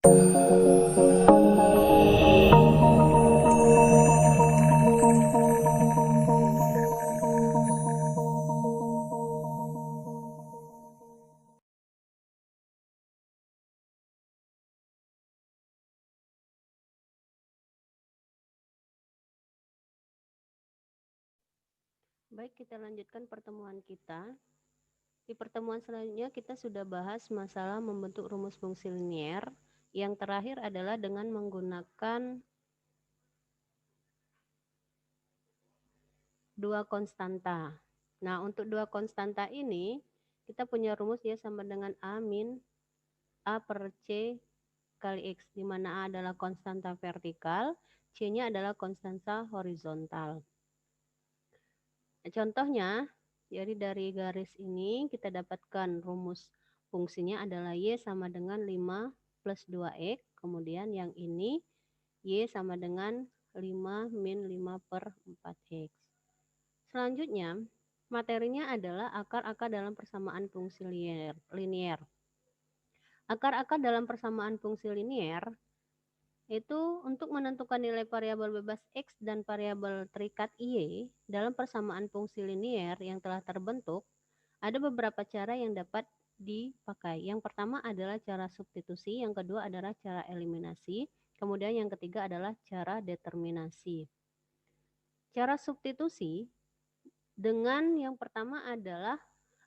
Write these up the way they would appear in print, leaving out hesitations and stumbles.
Baik, kita lanjutkan pertemuan kita. Di pertemuan selanjutnya kita sudah bahas masalah membentuk rumus fungsi linier. Yang terakhir adalah dengan menggunakan dua konstanta. Nah, untuk dua konstanta ini kita punya rumus ya sama dengan A min A per C kali X, di mana A adalah konstanta vertikal, C-nya adalah konstanta horizontal. Contohnya, jadi dari garis ini kita dapatkan rumus fungsinya adalah Y sama dengan 5 plus 2X. Kemudian yang ini Y sama dengan 5 min 5 per 4X. Selanjutnya, materinya adalah akar-akar dalam persamaan fungsi linier. Akar-akar dalam persamaan fungsi linier itu untuk menentukan nilai variabel bebas X dan variabel terikat Y dalam persamaan fungsi linier yang telah terbentuk, ada beberapa cara yang dapat dipakai. Yang pertama adalah cara substitusi, yang kedua adalah cara eliminasi, kemudian yang ketiga adalah cara determinasi. Cara substitusi dengan yang pertama adalah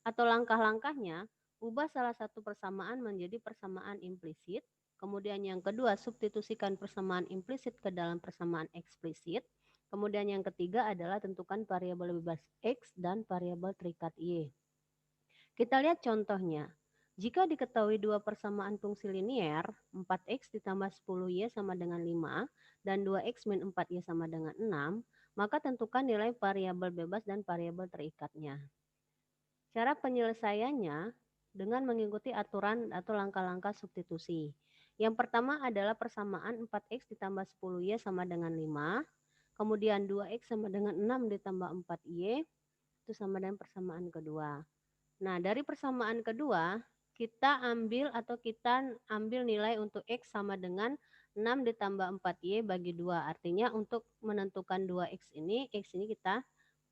atau langkah-langkahnya, ubah salah satu persamaan menjadi persamaan implisit. Kemudian yang kedua, substitusikan persamaan implisit ke dalam persamaan eksplisit. Kemudian yang ketiga adalah tentukan variabel bebas X dan variabel terikat Y. Kita lihat contohnya. Jika diketahui dua persamaan fungsi linier, 4X ditambah 10Y sama dengan 5, dan 2X min 4Y sama dengan 6, maka tentukan nilai variabel bebas dan variabel terikatnya. Cara penyelesaiannya dengan mengikuti aturan atau langkah-langkah substitusi. Yang pertama adalah persamaan 4X ditambah 10Y sama dengan 5. Kemudian 2X sama dengan 6 ditambah 4Y. Itu sama dengan persamaan kedua. Nah, dari persamaan kedua, kita ambil nilai untuk X sama dengan 6 ditambah 4Y bagi 2. Artinya untuk menentukan 2X ini kita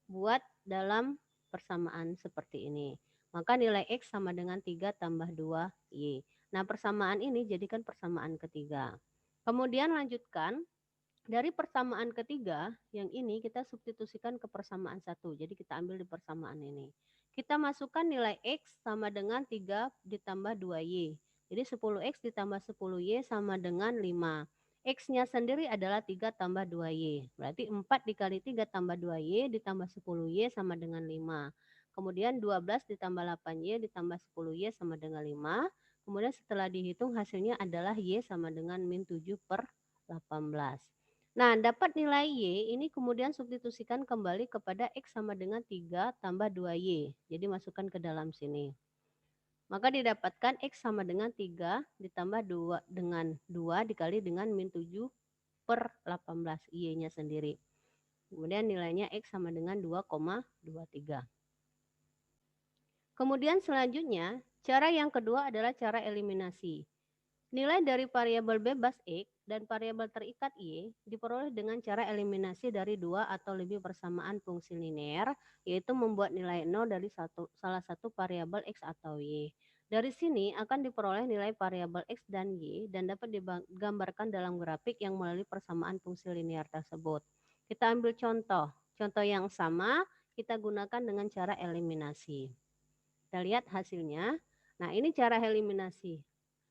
buat dalam persamaan seperti ini. Maka nilai X sama dengan 3 tambah 2Y. Nah, persamaan ini jadikan persamaan ketiga. Kemudian lanjutkan, dari persamaan ketiga, yang ini kita substitusikan ke persamaan satu. Jadi kita ambil di persamaan ini. Kita masukkan nilai X sama dengan 3 ditambah 2Y. Jadi 10X ditambah 10Y sama dengan 5. X-nya sendiri adalah 3 tambah 2Y. Berarti 4 dikali 3 tambah 2Y ditambah 10Y sama dengan 5. Kemudian 12 ditambah 8Y ditambah 10Y sama dengan 5. Kemudian setelah dihitung hasilnya adalah Y sama dengan min 7 per 18. Nah, dapat nilai Y ini kemudian substitusikan kembali kepada X sama dengan 3 tambah 2Y. Jadi masukkan ke dalam sini. Maka didapatkan X sama dengan 3 ditambah 2 dengan 2 dikali dengan min 7 per 18 Y-nya sendiri. Kemudian nilainya X sama dengan 2,23. Kemudian selanjutnya, cara yang kedua adalah cara eliminasi. Nilai dari variabel bebas X dan variabel terikat Y diperoleh dengan cara eliminasi dari dua atau lebih persamaan fungsi linear, yaitu membuat nilai 0 dari salah satu variabel X atau Y. Dari sini akan diperoleh nilai variabel X dan Y dan dapat digambarkan dalam grafik yang melalui persamaan fungsi linear tersebut. Kita ambil contoh. Contoh yang sama kita gunakan dengan cara eliminasi. Kita lihat hasilnya. Nah, ini cara eliminasi.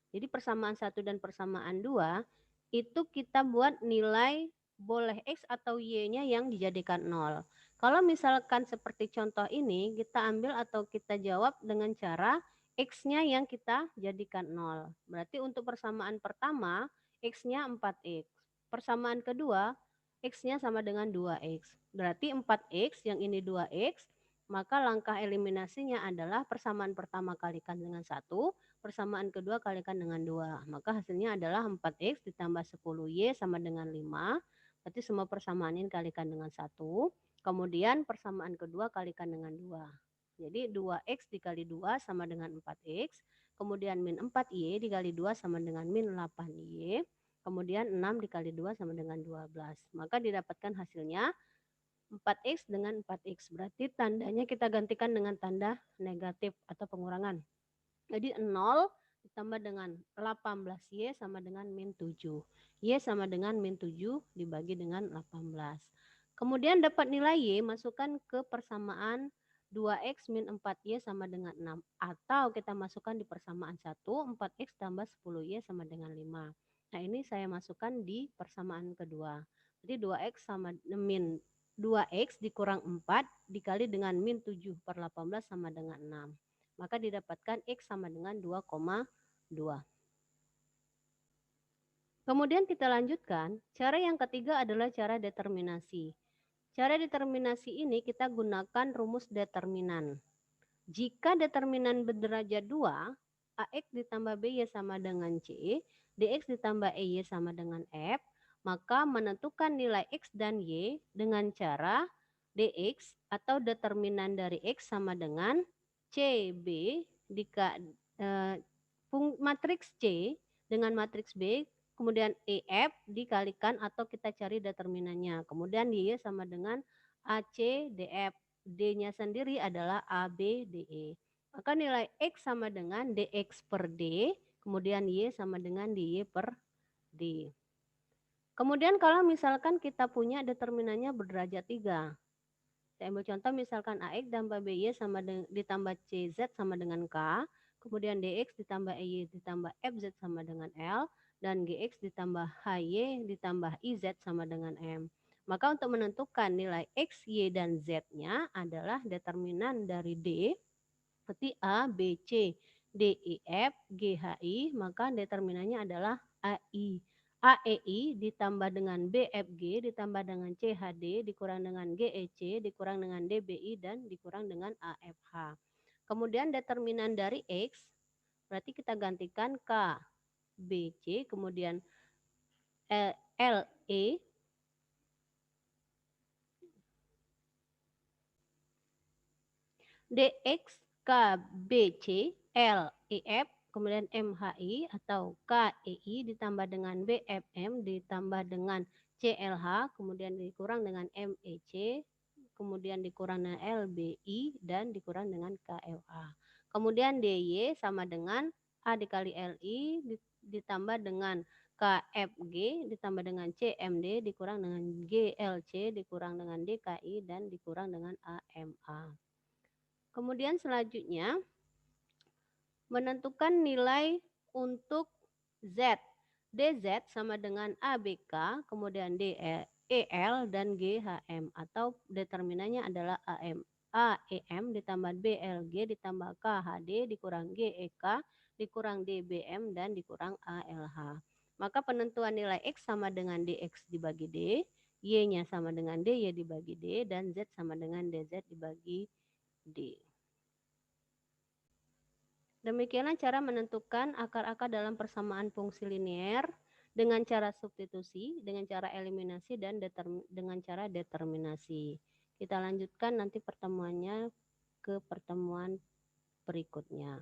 Jadi persamaan 1 dan persamaan 2 itu kita buat nilai boleh X atau Y-nya yang dijadikan 0. Kalau misalkan seperti contoh ini, kita ambil atau kita jawab dengan cara X-nya yang kita jadikan 0. Berarti untuk persamaan pertama, X-nya 4X. Persamaan kedua, X-nya sama dengan 2X. Berarti 4X, yang ini 2X, maka langkah eliminasinya adalah persamaan pertama kalikan dengan 1, persamaan kedua kalikan dengan 2. Maka hasilnya adalah 4X ditambah 10Y sama dengan 5. Berarti semua persamaan ini kalikan dengan 1. Kemudian persamaan kedua kalikan dengan 2. Jadi 2X dikali 2 sama dengan 4X. kemudian min 4Y dikali 2 sama dengan min 8Y, kemudian 6 dikali 2 sama dengan 12. Maka didapatkan hasilnya 4X dengan 4X. Berarti tandanya kita gantikan dengan tanda negatif atau pengurangan. Jadi 0 ditambah dengan 18Y sama dengan min 7. Y sama dengan min 7 dibagi dengan 18. Kemudian dapat nilai Y, masukkan ke persamaan 2X min 4Y sama dengan 6. Atau kita masukkan di persamaan 1, 4X tambah 10Y sama dengan 5. Nah ini saya masukkan di persamaan kedua. Jadi 2X sama min 2X dikurang 4 dikali dengan min 7 per 18 sama dengan 6. Maka didapatkan X sama dengan 2,2. Kemudian kita lanjutkan, cara yang ketiga adalah cara determinasi. Cara determinasi ini kita gunakan rumus determinan. Jika determinan berderajat 2, AX ditambah BY sama dengan C, DX ditambah EY sama dengan F, maka menentukan nilai X dan Y dengan cara DX atau determinan dari X sama dengan CB matriks C dengan matriks B, kemudian EF dikalikan atau kita cari determinannya. Kemudian Y sama dengan AC DF. D-nya sendiri adalah AB DE. Maka nilai X sama dengan DX per D, kemudian Y sama dengan DY per D. Kemudian kalau misalkan kita punya determinannya berderajat 3. Saya ambil contoh misalkan AX tambah BY sama ditambah CZ sama dengan K, kemudian DX ditambah EY ditambah FZ sama dengan L, dan GX ditambah HY ditambah IZ sama dengan M. Maka untuk menentukan nilai X, Y, dan Z-nya adalah determinan dari D, seperti A, B, C, D, E, F, G, H, I, maka determinannya adalah AI. AEI ditambah dengan BFG ditambah dengan CHD dikurang dengan GEC dikurang dengan DBI dan dikurang dengan AFH. Kemudian determinan dari X berarti kita gantikan K, BC, kemudian LE, DX, KBC, LEF, kemudian MHI atau KEI ditambah dengan BFM ditambah dengan CLH, kemudian dikurang dengan MEC, kemudian dikurang dengan LBI, dan dikurang dengan KLA. Kemudian DY sama dengan A dikali LI ditambah dengan KFG ditambah dengan CMD dikurang dengan GLC dikurang dengan DKI dan dikurang dengan AMA. Kemudian selanjutnya menentukan nilai untuk Z. DZ sama dengan ABK, kemudian DEL dan GHM atau determinannya adalah AEM ditambah BLG ditambah KHD dikurang GEK dikurang DBM dan dikurang ALH. Maka penentuan nilai X sama dengan DX dibagi D, Y-nya sama dengan DY dibagi D, dan Z sama dengan DZ dibagi D. Demikianlah cara menentukan akar-akar dalam persamaan fungsi linear dengan cara substitusi, dengan cara eliminasi, dan dengan cara determinasi. Kita lanjutkan nanti pertemuannya ke pertemuan berikutnya.